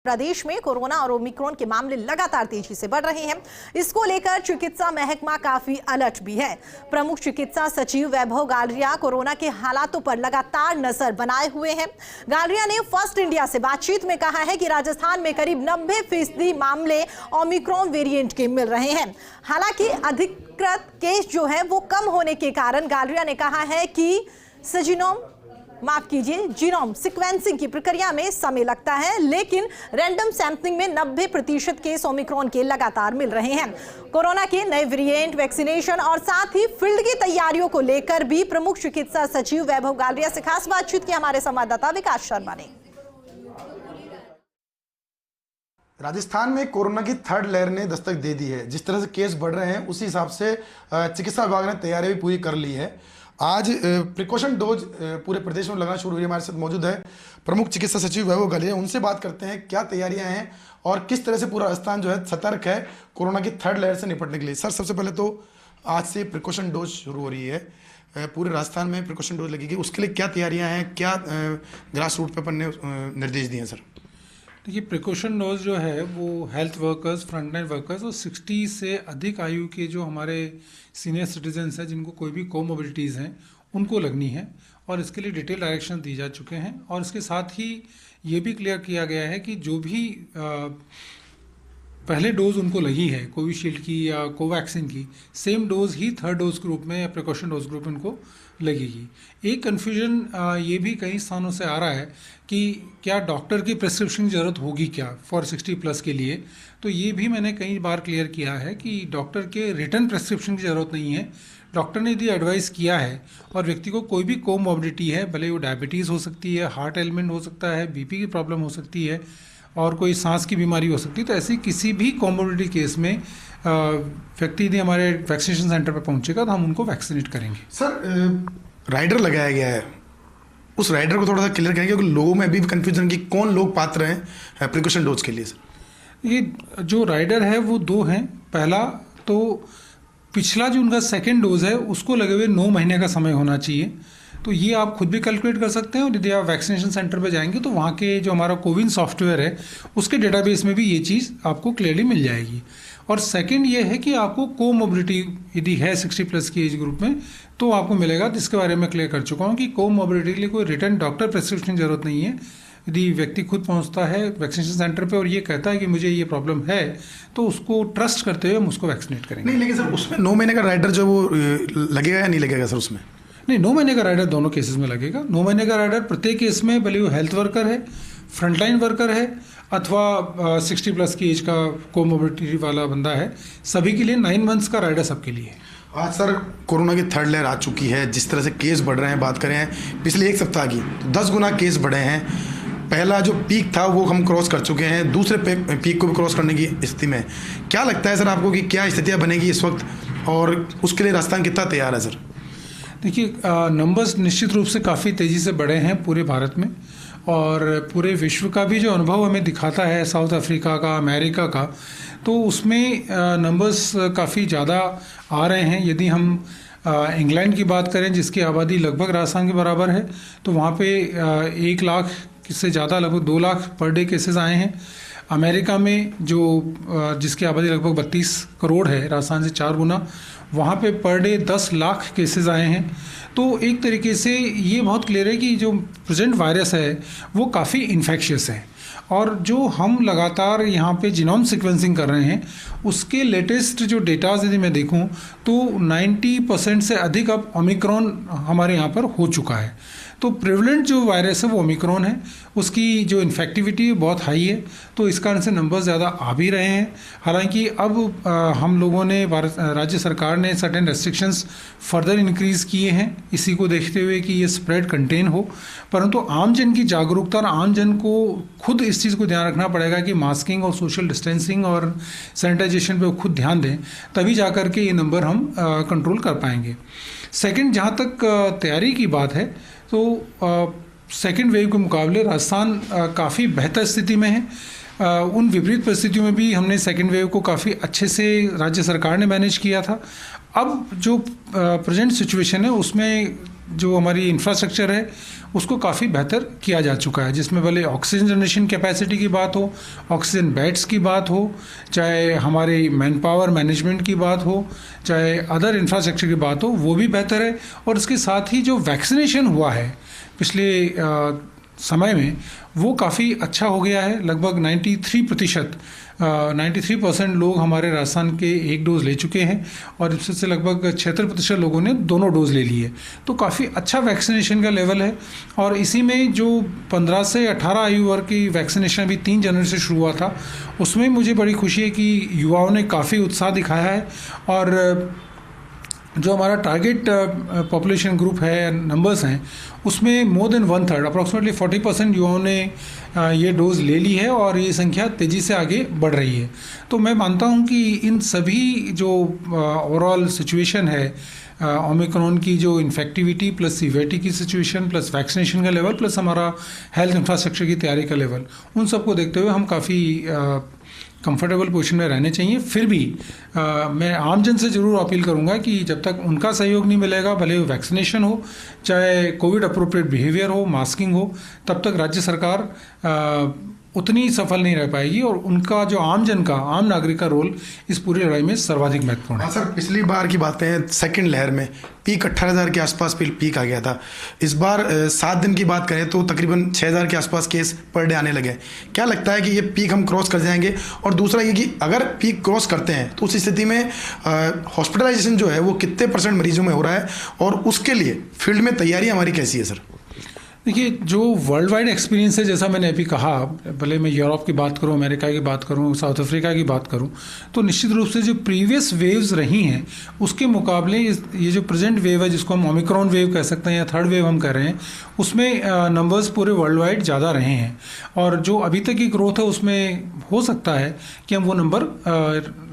प्रदेश में कोरोना और ओमिक्रॉन के मामले लगातार तेजी से बढ़ रहे हैं। इसको लेकर चिकित्सा महकमा काफी अलर्ट भी है। प्रमुख चिकित्सा सचिव वैभव गालरिया कोरोना के हालातों पर लगातार नजर बनाए हुए हैं। गालरिया ने फर्स्ट इंडिया से बातचीत में कहा है कि राजस्थान में करीब 90% मामले ओमिक्रॉन वेरिएंट के मिल रहे हैं। हालांकि अधिकृत केस जो है वो कम होने के कारण गालरिया ने कहा है कि जीनोम सीक्वेंसिंग की प्रक्रिया में समय लगता है, लेकिन रैंडम सैंपलिंग में 90% केस ओमिक्रॉन के लगातार मिल रहे हैं। कोरोना के नए वेरिएंट, वैक्सीनेशन और साथ ही फील्ड की तैयारियों को लेकर भी प्रमुख चिकित्सा सचिव वैभव गालरिया से खास बातचीत की हमारे संवाददाता विकास शर्मा ने। राजस्थान में कोरोना की थर्ड लहर ने दस्तक दे दी है। जिस तरह से केस बढ़ रहे हैं उसी हिसाब से चिकित्सा विभाग ने तैयारी भी पूरी कर ली है। आज प्रिकॉशन डोज पूरे प्रदेश में लगना शुरू हुई है। हमारे साथ मौजूद है प्रमुख चिकित्सा सचिव वैभव गालरिया। उनसे बात करते हैं क्या तैयारियां हैं और किस तरह से पूरा राजस्थान जो है सतर्क है कोरोना की थर्ड लहर से निपटने के लिए। सर, सबसे पहले तो आज से प्रिकॉशन डोज शुरू हो रही है, पूरे राजस्थान में प्रिकॉशन डोज लगेगी, उसके लिए क्या तैयारियां हैं, क्या ग्रास रूट पे अपन ने निर्देश दिए हैं? सर देखिए, प्रिकॉशन डोज जो है वो हेल्थ वर्कर्स, फ्रंटलाइन वर्कर्स और 60 से अधिक आयु के जो हमारे सीनियर सिटीजन्स हैं जिनको कोई भी कोमोबिलिटीज़ हैं उनको लगनी है, और इसके लिए डिटेल डायरेक्शन दी जा चुके हैं। और इसके साथ ही ये भी क्लियर किया गया है कि जो भी पहले डोज उनको लगी है कोविशील्ड की या कोवैक्सिन की, सेम डोज ही थर्ड डोज ग्रुप में या प्रिकॉशन डोज ग्रुप उनको लगेगी। एक कन्फ्यूजन ये भी कई स्थानों से आ रहा है कि क्या डॉक्टर की प्रिस्क्रिप्शन की ज़रूरत होगी क्या फॉर 60+ के लिए। तो ये भी मैंने कई बार क्लियर किया है कि डॉक्टर के रिटर्न प्रिस्क्रिप्शन की ज़रूरत नहीं है। डॉक्टर ने यदि एडवाइस किया है और व्यक्ति को कोई भी कोमोबिडिटी है, भले वो डायबिटीज़ हो सकती है, हार्ट एलिमेंट हो सकता है, बीपी की प्रॉब्लम हो सकती है और कोई सांस की बीमारी हो सकती है, तो ऐसी किसी भी कोमोबिडिटी केस में व्यक्ति यदि हमारे वैक्सीनेशन सेंटर पर पहुंचेगा तो हम उनको वैक्सीनेट करेंगे। सर, राइडर लगाया गया है, उस राइडर को थोड़ा सा क्लियर करेंगे क्योंकि लोगों में अभी भी कन्फ्यूजन कि कौन लोग पात्र हैं प्रिकॉशन डोज के लिए। सर, ये जो राइडर है वो 2 हैं। पहला तो पिछला जो उनका सेकेंड डोज है उसको लगे हुए 9 महीने का समय होना चाहिए। तो ये आप खुद भी कैलकुलेट कर सकते हैं और यदि आप वैक्सीनेशन सेंटर पे जाएंगे तो वहाँ के जो हमारा कोविन सॉफ्टवेयर है उसके डेटाबेस में भी ये चीज़ आपको क्लियरली मिल जाएगी। और सेकंड ये है कि आपको कोमोबिलिटी यदि है 60+ की एज ग्रुप में तो आपको मिलेगा, जिसके बारे में क्लियर कर चुका हूँ कि कोमोबिलिटी के लिए कोई रिटर्न डॉक्टर प्रिस्क्रिप्शन की जरूरत नहीं है। यदि व्यक्ति खुद पहुंचता है वैक्सीनेशन सेंटर पे और ये कहता है कि मुझे ये प्रॉब्लम है तो उसको ट्रस्ट करते हुए हम उसको वैक्सीनेट करेंगे। नहीं, लेकिन सर उसमें 9 महीने का राइडर जो वो लगेगा या नहीं लगेगा? सर उसमें नहीं, 9 महीने का राइडर दोनों केसेस में लगेगा। 9 महीने का राइडर प्रत्येक केस में, भले वो हेल्थ वर्कर है, फ्रंटलाइन वर्कर है अथवा 60+ की एज का कोमोबिलिटी वाला बंदा है, सभी के लिए 9 मंथ्स का राइडर सबके लिए है। आज सर कोरोना की थर्ड लहर आ चुकी है। जिस तरह से केस बढ़ रहे हैं, बात करें पिछले 1 सप्ताह की तो 10 गुना केस बढ़े हैं। पहला जो पीक था वो हम क्रॉस कर चुके हैं, दूसरे पीक को भी क्रॉस करने की स्थिति में। क्या लगता है सर आपको कि क्या स्थितियाँ बनेगी इस वक्त और उसके लिए राजस्थान कितना तैयार है? सर देखिए, नंबर्स निश्चित रूप से काफ़ी तेज़ी से बढ़े हैं पूरे भारत में, और पूरे विश्व का भी जो अनुभव हमें दिखाता है साउथ अफ्रीका का, अमेरिका का, तो उसमें नंबर्स काफ़ी ज़्यादा आ रहे हैं। यदि हम इंग्लैंड की बात करें जिसकी आबादी लगभग राजस्थान के बराबर है, तो वहाँ पे 1 लाख से ज़्यादा, लगभग 2 लाख पर डे केसेस आए हैं। अमेरिका में जिसकी आबादी लगभग 32 करोड़ है, राजस्थान से 4 गुना, वहाँ पे पर डे 10 लाख केसेस आए हैं। तो एक तरीके से ये बहुत क्लियर है कि जो प्रेजेंट वायरस है वो काफ़ी इन्फेक्शियस है, और जो हम लगातार यहाँ पे जीनोम सीक्वेंसिंग कर रहे हैं उसके लेटेस्ट जो डेटाज यदि मैं देखूँ तो 90% से अधिक अब ओमिक्रॉन हमारे यहाँ पर हो चुका है। तो प्रिवलेंट जो वायरस है वो ओमिक्रॉन है, उसकी जो इन्फेक्टिविटी है बहुत हाई है, तो इस कारण से नंबर ज़्यादा आ भी रहे हैं। हालांकि अब हम लोगों ने, राज्य सरकार ने सर्टेन रेस्ट्रिक्शंस फर्दर इंक्रीज़ किए हैं इसी को देखते हुए कि ये स्प्रेड कंटेन हो, परंतु आम जन की जागरूकता और आम जन को खुद इस चीज़ को ध्यान रखना पड़ेगा कि मास्किंग और सोशल डिस्टेंसिंग और सैनिटाइजेशन पे खुद ध्यान दें, तभी जा कर के ये नंबर हम कंट्रोल कर पाएंगे। सेकंड, जहाँ तक तैयारी की बात है तो सेकेंड वेव के मुकाबले राजस्थान काफ़ी बेहतर स्थिति में है। उन विपरीत परिस्थितियों में भी हमने सेकेंड वेव को काफ़ी अच्छे से राज्य सरकार ने मैनेज किया था। अब जो प्रेजेंट सिचुएशन है उसमें जो हमारी इंफ्रास्ट्रक्चर है उसको काफ़ी बेहतर किया जा चुका है, जिसमें भले ऑक्सीजन जनरेशन कैपेसिटी की बात हो, ऑक्सीजन बेड्स की बात हो, चाहे हमारी मैन पावर मैनेजमेंट की बात हो, चाहे अदर इंफ्रास्ट्रक्चर की बात हो, वो भी बेहतर है। और इसके साथ ही जो वैक्सीनेशन हुआ है पिछले समय में वो काफ़ी अच्छा हो गया है। लगभग 93% लोग हमारे राजस्थान के एक डोज ले चुके हैं और इसमें से लगभग 76% लोगों ने दोनों डोज ले लिए। तो काफ़ी अच्छा वैक्सीनेशन का लेवल है। और इसी में जो 15 से 18 आयु वर्ग की वैक्सीनेशन अभी 3 जनवरी से शुरू हुआ था, उसमें मुझे बड़ी खुशी है कि युवाओं ने काफ़ी उत्साह दिखाया है। और जो हमारा टारगेट पॉपुलेशन ग्रुप है, नंबर्स हैं, उसमें मोर देन 1/3 अप्रॉक्सीमेटली 40% युवाओं ने ये डोज़ ले ली है और ये संख्या तेज़ी से आगे बढ़ रही है। तो मैं मानता हूँ कि इन सभी जो ओवरऑल सिचुएशन है, ओमिक्रॉन की जो इन्फेक्टिविटी प्लस सीवियरिटी की सिचुएशन प्लस वैक्सीनेशन का लेवल प्लस हमारा हेल्थ इंफ्रास्ट्रक्चर की तैयारी का लेवल, उन सबको देखते हुए हम काफ़ी कंफर्टेबल पोजीशन में रहने चाहिए। फिर भी मैं आमजन से ज़रूर अपील करूंगा कि जब तक उनका सहयोग नहीं मिलेगा, भले वो वैक्सीनेशन हो, चाहे कोविड अप्रोप्रिएट बिहेवियर हो, मास्किंग हो, तब तक राज्य सरकार उतनी सफल नहीं रह पाएगी। और उनका जो आम नागरिक का रोल इस पूरी लड़ाई में सर्वाधिक महत्वपूर्ण है। हाँ सर, पिछली बार की बात करें सेकंड लहर में पीक 18,000 के आसपास पीक आ गया था। इस बार 7 दिन की बात करें तो तकरीबन 6,000 के आसपास केस पर डे आने लगे। क्या लगता है कि ये पीक हम क्रॉस कर जाएंगे? और दूसरा ये कि अगर पीक क्रॉस करते हैं तो उस स्थिति में हॉस्पिटलाइजेशन जो है वो कितने % मरीजों में हो रहा है और उसके लिए फील्ड में तैयारी हमारी कैसी है सर? देखिए, जो वर्ल्ड वाइड एक्सपीरियंस है, जैसा मैंने अभी कहा, भले मैं यूरोप की बात करूं, अमेरिका की बात करूं, साउथ अफ्रीका की बात करूं, तो निश्चित रूप से जो प्रीवियस वेव्स रही हैं उसके मुकाबले ये जो प्रेजेंट वेव है, जिसको हम ओमिक्रॉन वेव कह सकते हैं या थर्ड वेव हम कह रहे हैं, उसमें नंबर्स पूरे वर्ल्ड वाइड ज़्यादा रहे हैं। और जो अभी तक की ग्रोथ है उसमें हो सकता है कि हम वो नंबर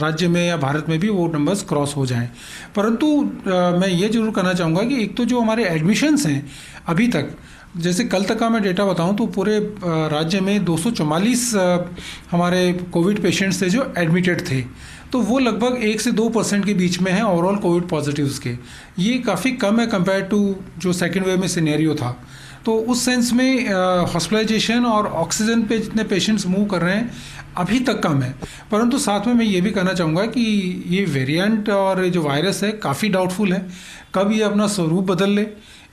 राज्य में या भारत में भी वो नंबर्स क्रॉस हो जाएं। परंतु मैं ये जरूर कहना चाहूँगा कि एक तो जो हमारे एडमिशन्स हैं अभी तक, जैसे कल तक का मैं डेटा बताऊं तो पूरे राज्य में 244 हमारे कोविड पेशेंट्स थे जो एडमिटेड थे। तो वो लगभग 1 से 2% के बीच में है ओवरऑल कोविड पॉजिटिव्स के। ये काफ़ी कम है कंपेयर टू जो सेकेंड वेव में सिनेरियो था। तो उस सेंस में हॉस्पिटलाइजेशन और ऑक्सीजन पे जितने पेशेंट्स मूव कर रहे हैं अभी तक कम है। परंतु साथ में मैं ये भी कहना चाहूँगा कि ये वेरिएंट और जो वायरस है काफ़ी डाउटफुल है। कब ये अपना स्वरूप बदल ले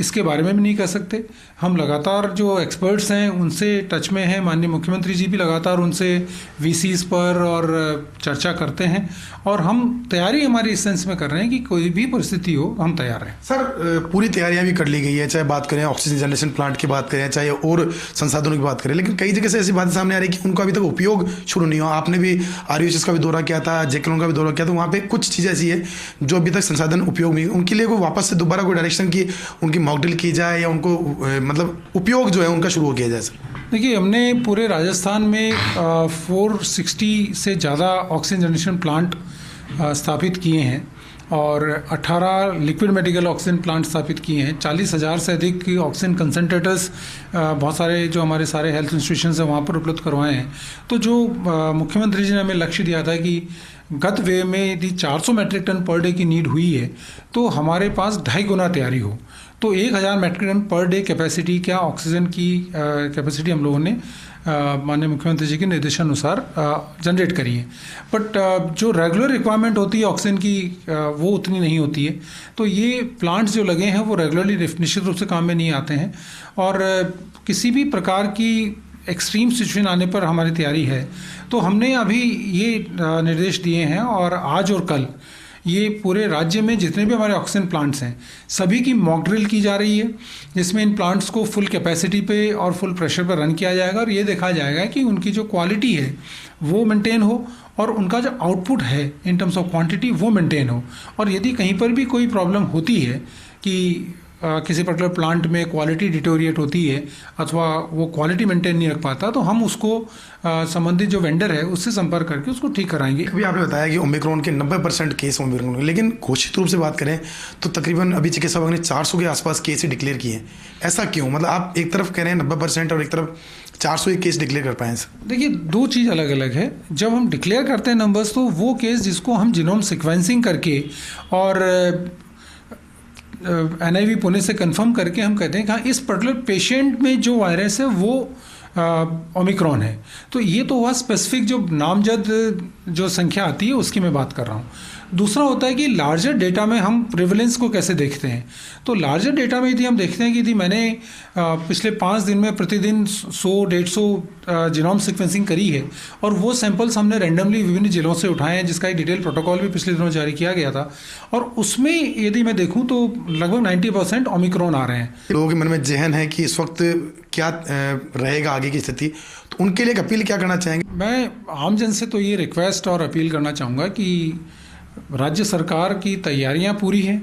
इसके बारे में भी नहीं कह सकते। हम लगातार जो एक्सपर्ट्स हैं उनसे टच में हैं, माननीय मुख्यमंत्री जी भी लगातार उनसे वीसीज पर और चर्चा करते हैं और हम तैयारी हमारी इस सेंस में कर रहे हैं कि कोई भी परिस्थिति हो हम तैयार हैं। सर, पूरी तैयारियां भी कर ली गई है, चाहे बात करें ऑक्सीजन जनरेशन प्लांट की बात करें, चाहे और संसाधनों की बात करें, लेकिन कई जगह से ऐसी बातें सामने आ रही है कि उनका अभी तक उपयोग शुरू नहीं हुआ। आपने भी RUHS का भी दौरा किया था, जेकेलॉन का भी दौरा किया था, वहाँ पे कुछ चीज़ें ऐसी है जो अभी तक संसाधन उपयोग नहीं, उनके लिए कोई वापस से दोबारा कोई डायरेक्शन की उनकी मॉकड्रिल की जाए या उनको मतलब उपयोग जो है उनका शुरू किया जाए सर? देखिए, हमने पूरे राजस्थान में 460 से ज़्यादा ऑक्सीजन जनरेशन प्लांट स्थापित किए हैं और 18 लिक्विड मेडिकल ऑक्सीजन प्लांट स्थापित किए हैं। 40,000 से अधिक ऑक्सीजन कंसनट्रेटर्स बहुत सारे जो हमारे सारे हेल्थ इंस्टीट्यूशंस हैं वहाँ पर उपलब्ध करवाए हैं। तो जो मुख्यमंत्री जी ने हमें लक्ष्य दिया था कि गत वेव में यदि 400 मैट्रिक टन पर डे की नीड हुई है तो हमारे पास 2.5 गुना तैयारी हो, तो 1,000 metric ton per day capacity क्या ऑक्सीजन की कैपेसिटी हम लोगों ने माननीय मुख्यमंत्री जी के निर्देशानुसार जनरेट करी है। बट जो रेगुलर रिक्वायरमेंट होती है ऑक्सीजन की वो उतनी नहीं होती है। तो ये प्लांट्स जो लगे हैं वो रेगुलरली निश्चित रूप से काम में नहीं आते हैं और किसी भी प्रकार की एक्सट्रीम सिचुएशन आने पर हमारी तैयारी है। तो हमने अभी ये निर्देश दिए हैं और आज और कल ये पूरे राज्य में जितने भी हमारे ऑक्सीजन प्लांट्स हैं सभी की मॉक ड्रिल की जा रही है, जिसमें इन प्लांट्स को फुल कैपेसिटी पे और फुल प्रेशर पर रन किया जाएगा और ये देखा जाएगा कि उनकी जो क्वालिटी है वो मेंटेन हो और उनका जो आउटपुट है इन टर्म्स ऑफ क्वांटिटी वो मेंटेन हो। और यदि कहीं पर भी कोई प्रॉब्लम होती है कि किसी पर्टिकुलर प्लांट में क्वालिटी डिटोरिएट होती है अथवा वो क्वालिटी मेंटेन नहीं रख पाता तो हम उसको संबंधित जो वेंडर है उससे संपर्क करके उसको ठीक कराएंगे। अभी आपने बताया कि ओमिक्रॉन के 90% केस ओमिक्रॉन के, लेकिन घोषित रूप से बात करें तो तकरीबन अभी चिकित्सा विभाग ने 400 के आसपास केस ही डिक्लेयर किए हैं। ऐसा क्यों? मतलब आप एक तरफ कह रहे हैं 90% और एक तरफ 400 केस डिक्लेयर कर पाए सर? देखिए, दो चीज़ अलग अलग है। जब हम डिक्लेयर करते हैं नंबर्स तो वो केस जिसको हम जीनोम सिक्वेंसिंग करके और NIV पुणे से कंफर्म करके हम कहते हैं कि हाँ इस पर्टिकुलर पेशेंट में जो वायरस है वो ओमिक्रॉन है। तो ये तो हुआ स्पेसिफिक जो नामजद जो संख्या आती है उसकी मैं बात कर रहा हूँ। दूसरा होता है कि लार्जर डेटा में हम प्रिवलेंस को कैसे देखते हैं। तो लार्जर डेटा में यदि हम देखते हैं कि यदि मैंने पिछले 5 दिन में प्रतिदिन 100-150 जीनोम सीक्वेंसिंग करी है और वो सैंपल्स हमने रैंडमली विभिन्न जिलों से उठाए हैं, जिसका एक डिटेल प्रोटोकॉल भी पिछले दिनों जारी किया गया था, और उसमें यदि मैं देखूं तो लगभग 90% ओमिक्रॉन आ रहे हैं। लोगों के मन में जहन है कि इस वक्त क्या रहेगा आगे की स्थिति, तो उनके लिए एक अपील क्या करना चाहेंगे? मैं आम जन से तो ये रिक्वेस्ट और अपील करना चाहूँगा कि राज्य सरकार की तैयारियां पूरी हैं,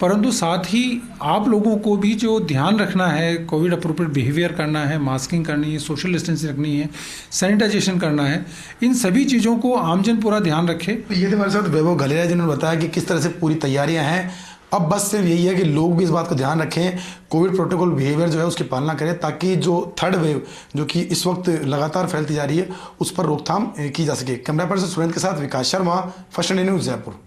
परंतु साथ ही आप लोगों को भी जो ध्यान रखना है, कोविड अप्रोप्रिएट बिहेवियर करना है, मास्किंग करनी है, सोशल डिस्टेंसिंग रखनी है, सैनिटाइजेशन करना है, इन सभी चीज़ों को आमजन पूरा ध्यान रखे। तो ये थे हमारे साथ वैभव घलेरिया जिन्होंने बताया कि किस तरह से पूरी तैयारियां हैं। अब बस सिर्फ यही है कि लोग भी इस बात को ध्यान रखें, कोविड प्रोटोकॉल बिहेवियर जो है उसकी पालना करें, ताकि जो थर्ड वेव जो कि इस वक्त लगातार फैलती जा रही है उस पर रोकथाम की जा सके। कैमरा पर्सन सुरेंद्र के साथ Vikas Sharma, first India news Jaipur.